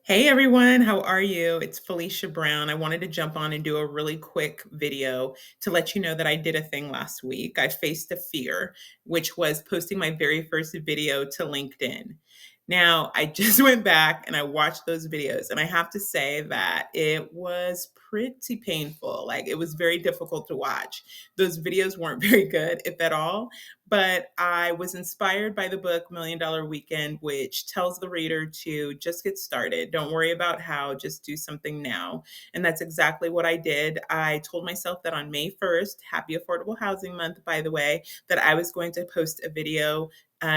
Hey everyone, how are you? It's Felicia Brown. I wanted to jump on and do a really quick video to let you know that I did a thing last week. I faced a fear, which was posting my very first video to LinkedIn. Now, I just went back and I watched those videos, and I have to say that it was pretty painful. Like, it was very difficult to watch. Those videos weren't very good, if at all, but I was inspired by the book Million Dollar Weekend, which tells the reader to just get started. Don't worry about how, just do something now. And that's exactly what I did. I told myself that on May 1st, happy Affordable Housing Month, by the way, that I was going to post a video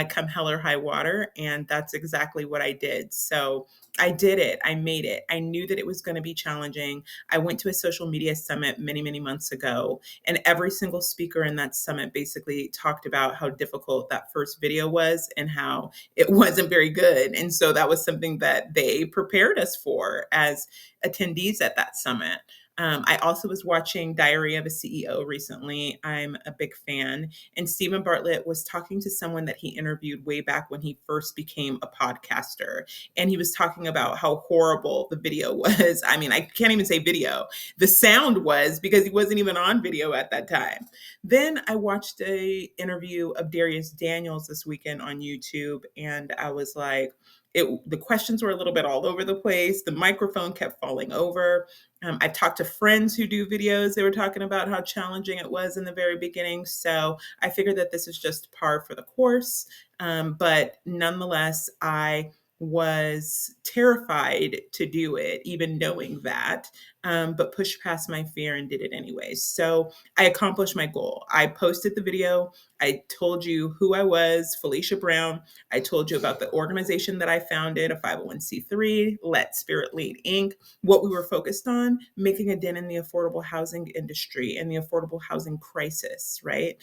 come hell or high water. And that's exactly what I did. So I did it. I made it. I knew that it was going to be challenging. I went to a social media summit many, many months ago, and every single speaker in that summit basically talked about how difficult that first video was and how it wasn't very good. And so that was something that they prepared us for as attendees at that summit. I also was watching Diary of a CEO recently. I'm a big fan. And Stephen Bartlett was talking to someone that he interviewed way back when he first became a podcaster. And he was talking about how horrible the video was. I mean, I can't even say video. The sound was, because he wasn't even on video at that time. Then I watched a interview of Darius Daniels this weekend on YouTube, and I was like, the questions were a little bit all over the place. The microphone kept falling over. I've talked to friends who do videos. They were talking about how challenging it was in the very beginning. So I figured that this is just par for the course. But nonetheless, I was terrified to do it, even knowing that, but pushed past my fear and did it anyways. So I accomplished my goal. I posted the video. I told you who I was, Felicia Brown. I told you about the organization that I founded, a 501c3, Let Spirit Lead Inc., what we were focused on, making a dent in the affordable housing industry and the affordable housing crisis, right?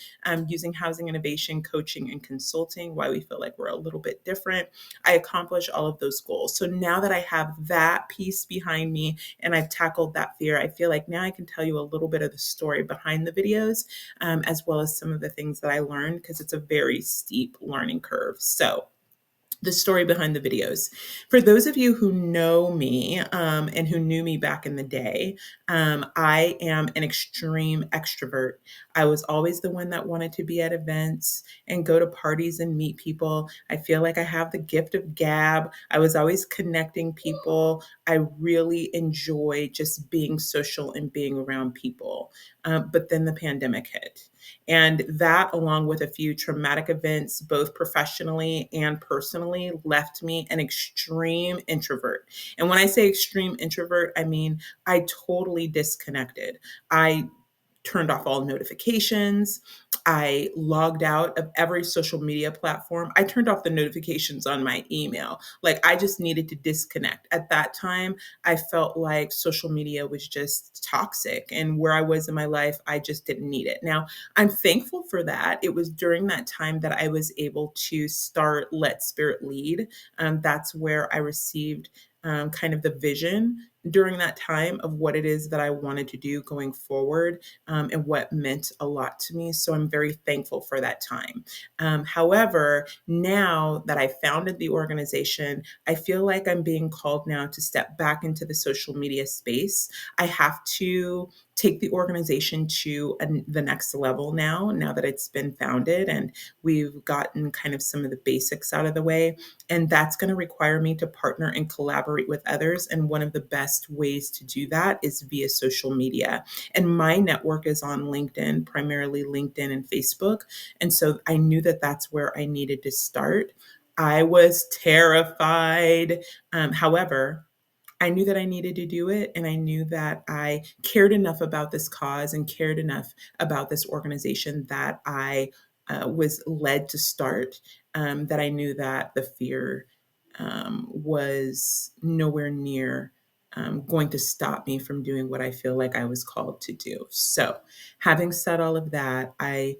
Using housing innovation, coaching, and consulting, why we feel like we're a little bit different. I accomplished all of those goals. So now that I have that piece behind me and I've tackled that fear, I feel like now I can tell you a little bit of the story behind the videos, as well as some of the things that I learned, because it's a very steep learning curve. So the story behind the videos. For those of you who know me, and who knew me back in the day, I am an extreme extrovert. I was always the one that wanted to be at events and go to parties and meet people. I feel like I have the gift of gab. I was always connecting people. I really enjoy just being social and being around people. But then the pandemic hit. And that, along with a few traumatic events, both professionally and personally, left me an extreme introvert. And when I say extreme introvert, I mean I totally disconnected. I turned off all notifications. I logged out of every social media platform. I turned off the notifications on my email. Like, I just needed to disconnect. At that time, I felt like social media was just toxic. And where I was in my life, I just didn't need it. Now, I'm thankful for that. It was during that time that I was able to start Let Spirit Lead. That's where I received kind of the vision during that time of what it is that I wanted to do going forward, and what meant a lot to me. So I'm very thankful for that time. However, now that I founded the organization, I feel like I'm being called now to step back into the social media space. I have to take the organization to the next level now that it's been founded and we've gotten kind of some of the basics out of the way. And that's going to require me to partner and collaborate with others. And one of the best ways to do that is via social media. And my network is on LinkedIn, primarily LinkedIn and Facebook. And so I knew that that's where I needed to start. I was terrified. However, I knew that I needed to do it, and I knew that I cared enough about this cause and cared enough about this organization that I was led to start, that I knew that the fear was nowhere near going to stop me from doing what I feel like I was called to do. So, having said all of that, I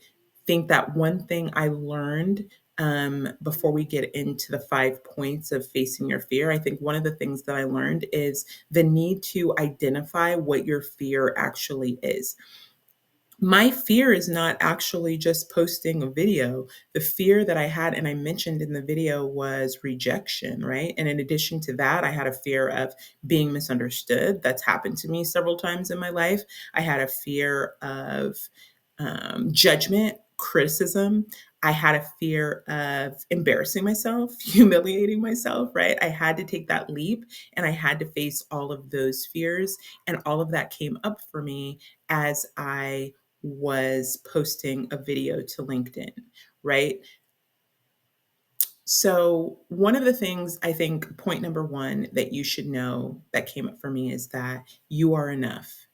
think that one thing I learned, before we get into the 5 points of facing your fear, I think one of the things that I learned is the need to identify what your fear actually is. My fear is not actually just posting a video. The fear that I had, and I mentioned in the video, was rejection, right? And in addition to that, I had a fear of being misunderstood. That's happened to me several times in my life. I had a fear of judgment, criticism. I had a fear of embarrassing myself, humiliating myself, right? I had to take that leap and I had to face all of those fears. And all of that came up for me as I was posting a video to LinkedIn, right? So, one of the things I think, point number one, that you should know that came up for me is that you are enough.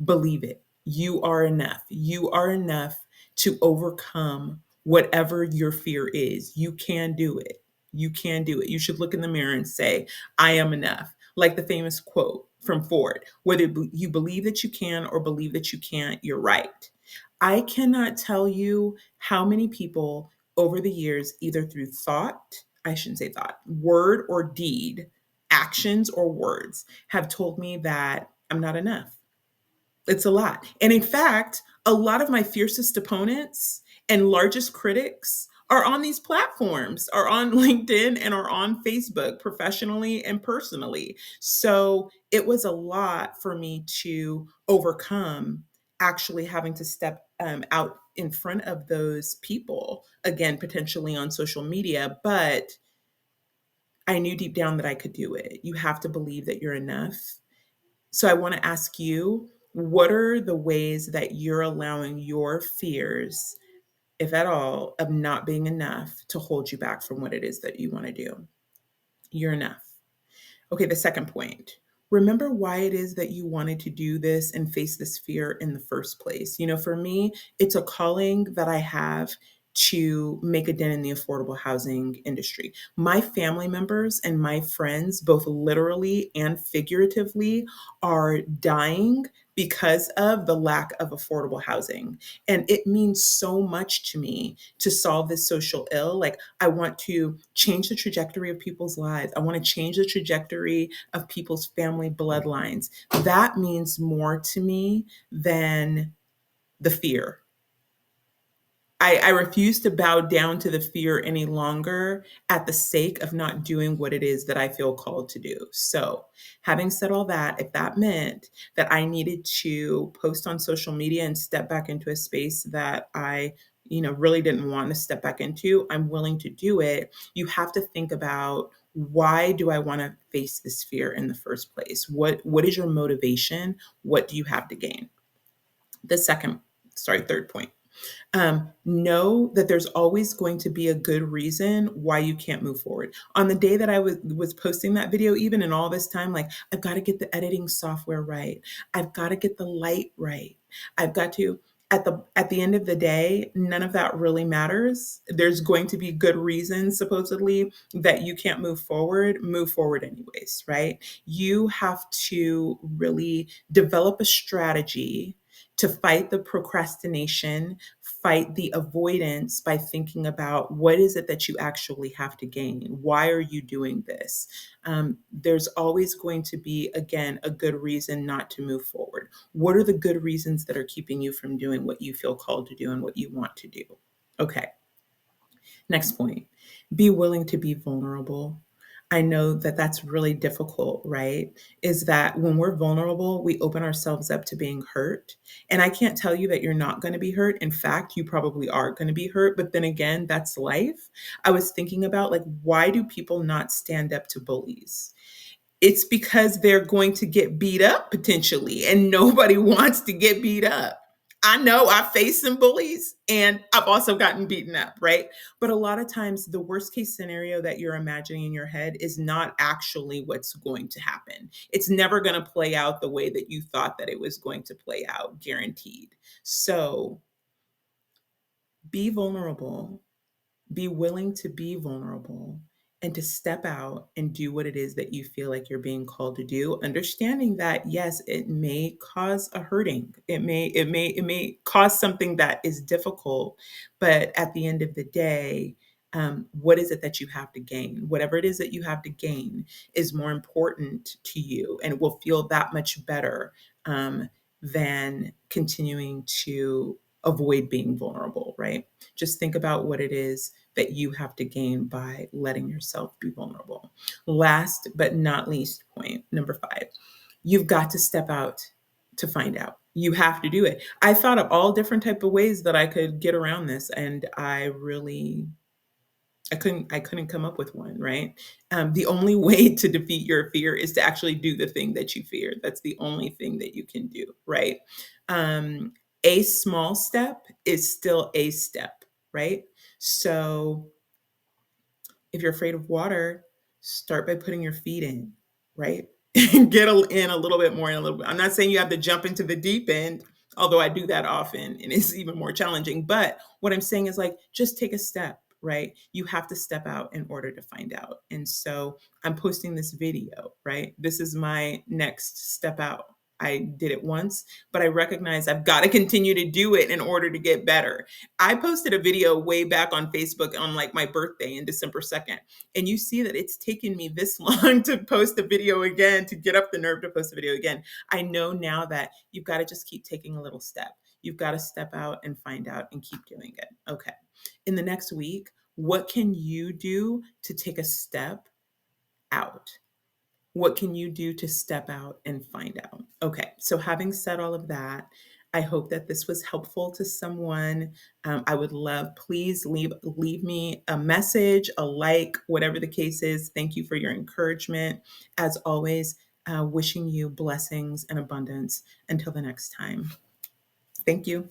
Believe it. You are enough. You are enough to overcome whatever your fear is. You can do it. You can do it. You should look in the mirror and say, I am enough. Like the famous quote from Ford, whether you believe that you can or believe that you can't, you're right. I cannot tell you how many people over the years, either through thought, I shouldn't say thought, word or deed, actions or words, have told me that I'm not enough. It's a lot. And in fact, a lot of my fiercest opponents and largest critics are on these platforms, are on LinkedIn and are on Facebook professionally and personally. So it was a lot for me to overcome actually having to step out in front of those people, again, potentially on social media. But I knew deep down that I could do it. You have to believe that you're enough. So I want to ask you, what are the ways that you're allowing your fears, if at all, of not being enough to hold you back from what it is that you want to do? You're enough. Okay, the second point. Remember why it is that you wanted to do this and face this fear in the first place. You know, for me, it's a calling that I have to make a dent in the affordable housing industry. My family members and my friends, both literally and figuratively, are dying because of the lack of affordable housing. And it means so much to me to solve this social ill. Like, I want to change the trajectory of people's lives. I want to change the trajectory of people's family bloodlines. That means more to me than the fear. I refuse to bow down to the fear any longer at the sake of not doing what it is that I feel called to do. So, having said all that, if that meant that I needed to post on social media and step back into a space that I really didn't want to step back into, I'm willing to do it. You have to think about, why do I want to face this fear in the first place? What is your motivation? What do you have to gain? The third point. Know that there's always going to be a good reason why you can't move forward. On the day that I was posting that video, even in all this time, like, I've got to get the editing software right. I've got to get the light right. I've got to, at the end of the day, none of that really matters. There's going to be good reasons, supposedly, that you can't move forward. Move forward anyways, right? You have to really develop a strategy to fight the procrastination, fight the avoidance, by thinking about, what is it that you actually have to gain? Why are you doing this? There's always going to be, again, a good reason not to move forward. What are the good reasons that are keeping you from doing what you feel called to do and what you want to do? Okay. Next point, be willing to be vulnerable. I know that that's really difficult, right? Is that when we're vulnerable, we open ourselves up to being hurt. And I can't tell you that you're not going to be hurt. In fact, you probably are going to be hurt. But then again, that's life. I was thinking about, like, why do people not stand up to bullies? It's because they're going to get beat up potentially, and nobody wants to get beat up. I know I've faced some bullies and I've also gotten beaten up, right? But a lot of times, the worst case scenario that you're imagining in your head is not actually what's going to happen. It's never going to play out the way that you thought that it was going to play out, guaranteed. So be vulnerable, be willing to be vulnerable, and to step out and do what it is that you feel like you're being called to do, understanding that, yes, it may cause a hurting. It may cause something that is difficult, but at the end of the day, what is it that you have to gain? Whatever it is that you have to gain is more important to you, and will feel that much better, than continuing to avoid being vulnerable, right? Just think about what it is that you have to gain by letting yourself be vulnerable. Last but not least point, number 5, you've got to step out to find out. You have to do it. I thought of all different type of ways that I could get around this, and I couldn't come up with one, right? The only way to defeat your fear is to actually do the thing that you fear. That's the only thing that you can do, right? Um, a small step is still a step, right? So if you're afraid of water, start by putting your feet in, right? Get in a little bit more in a little bit. I'm not saying you have to jump into the deep end, although I do that often and it's even more challenging. But what I'm saying is like, just take a step, right? You have to step out in order to find out. And so I'm posting this video, right? This is my next step out. I did it once, but I recognize I've got to continue to do it in order to get better. I posted a video way back on Facebook on like my birthday in December 2nd. And you see that it's taken me this long to post a video again, to get up the nerve to post a video again. I know now that you've got to just keep taking a little step. You've got to step out and find out and keep doing it. Okay. In the next week, what can you do to take a step out? What can you do to step out and find out? Okay, so having said all of that, I hope that this was helpful to someone. I would love, please leave me a message, a like, whatever the case is. Thank you for your encouragement. As always, wishing you blessings and abundance until the next time. Thank you.